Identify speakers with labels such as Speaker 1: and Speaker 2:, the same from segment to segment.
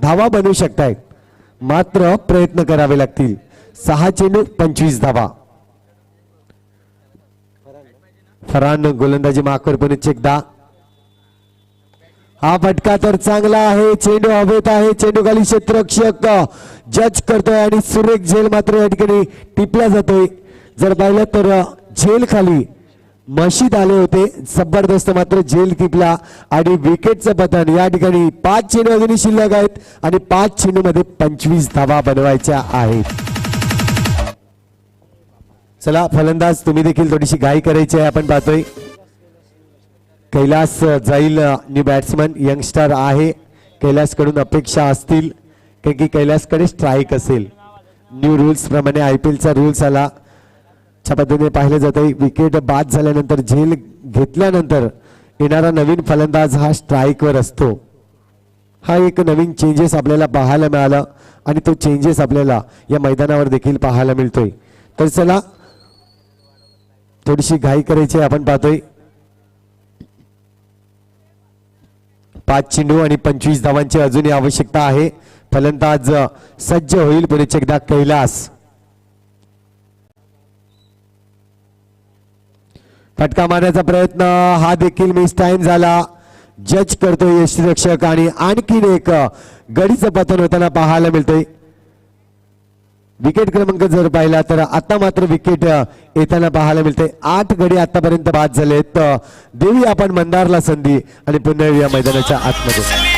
Speaker 1: धावा बनवू शकतायत, मात्र प्रयत्न करावे लागतील. 6 चेंडू 25 धावा. फरहान गोलंदाजी माकर पुन्हा एकदा. हा फटका तर चांगला आहे, चेंडू हवेत आहे, चेंडू खाली क्षेत्ररक्षक जज करतोय आणि सुरेख झेल मात्र या ठिकाणी टिपला जातोय. जर पाहिलं तर झेल खाली मशीद आले होते, जबरदस्त मात्र झेल टिपला आणि विकेटचं पतन. या ठिकाणी 5 चेंडू अजूनही शिल्लक आहेत आणि 5 चेंडू मध्ये 25 धावा बनवायच्या आहेत. चला फलंदाज तुम्ही देखील थोडीशी घाई करायची आहे. आपण पाहतोय कैलास जाईल, न्यू बॅट्समन यंगस्टर आहे. कैलास कडून अपेक्षा असतील कारण की कैलास कडे स्ट्राईक असेल. न्यू रूल्स प्रमाणे IPL चा रूल्स आला, त्या पद्धतीने पाहिलं जातंय. विकेट बाद झाल्यानंतर झेल घेतल्यानंतर येणारा नवीन फलंदाज हा स्ट्राईकवर असतो. हा एक नवीन चेंजेस आपल्याला पाहायला मिळाला आणि तो चेंजेस आपल्याला या मैदानावर देखील पाहायला मिळतोय. तर चला थोडीशी घाई करायची. आपण पाहतोय 5 चेंडू आणि 25 धावांची अजूनही आवश्यकता आहे. फलंदाज सज्ज होईल. पुढे एकदा कैलास. फटका मारण्याचा प्रयत्न, हा देखील मिस टाइम झाला. जज करतोय यष्टीरक्षक आणि आणखीन एक गडीचं पतन होताना पाहायला मिळतंय. विकेट क्रमांक जर पाहिला तर आता मात्र विकेट येताना पाहायला मिळते. 8 गडी आतापर्यंत बाद झालेत. देवी आपण मंदारला संधी आणि पुन्हा या मैदानाच्या आतमध्ये.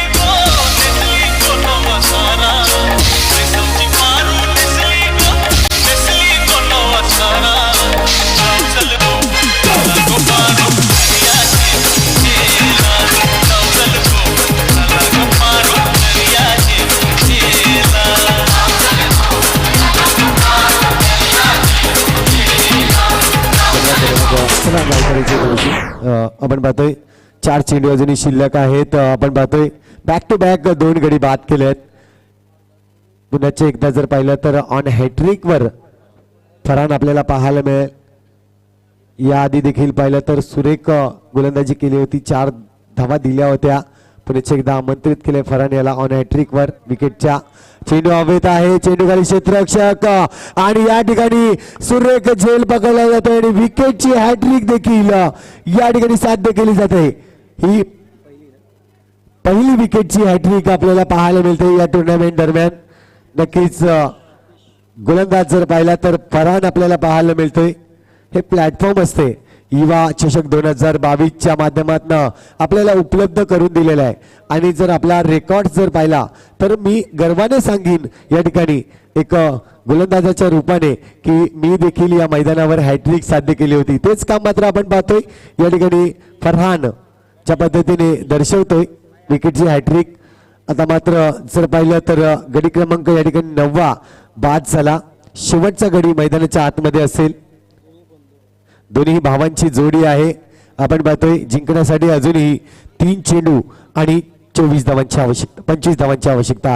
Speaker 1: आपण पाहतोय 4 चेंडू अजूनही शिल्लक आहेत. आपण पाहतोय बॅक टू बॅक 2 गडी बाद केलेत. पुन्हा एकदा जर पाहिलं तर ऑन हॅट्रिक वर फरहान आपल्याला पाहायला मिळेल. याआधी देखील पाहिलं तर सुरेख गोलंदाजी केली होती, 4 धावा दिल्या होत्या. पुन्हा एकदा आमंत्रित केले फरहान याला ऑन हॅट्रिक वर. विकेटच्या चेंडू हवेत आहे, चेंडू खाली क्षेत्ररक्षक आणि या ठिकाणी सुरेख झेल पकडला जातोय आणि विकेटची हॅट्रिक देखील या ठिकाणी साध्य केली जाते. ही पहिली विकेटची हॅट्रिक आपल्याला पाहायला मिळते या टुर्नामेंट दरम्यान. नक्कीच गोलंदाज जर पाहिला तर फरहान आपल्याला पाहायला मिळतोय. हे प्लॅटफॉर्म असते युवा चषक 2022च्या माध्यमातून आपल्याला उपलब्ध करून दिलेला आहे. आणि जर आपला रेकॉर्ड जर पाहिला तर मी गर्वाने सांगीन या ठिकाणी एक गोलंदाजाच्या रूपाने की मी देखील या मैदानावर हॅट्रिक साध्य केली होती. तेच काम मात्र आपण पाहतोय या ठिकाणी फरहान ज्या पद्धतीने दर्शवतोय विकेटची हॅट्रिक. आता मात्र जर पाहिलं तर गडी क्रमांक या ठिकाणी 9वा बाद झाला. शेवटचा गडी मैदानाच्या आतमध्ये असेल. दोन्ही भावांची जोडी आहे. आपण पाहतोय जिंकण्यासाठी अजूनही 3 चेंडू आणि 24 धावांची आवश्यकता, 25 धावांची आवश्यकता आहे.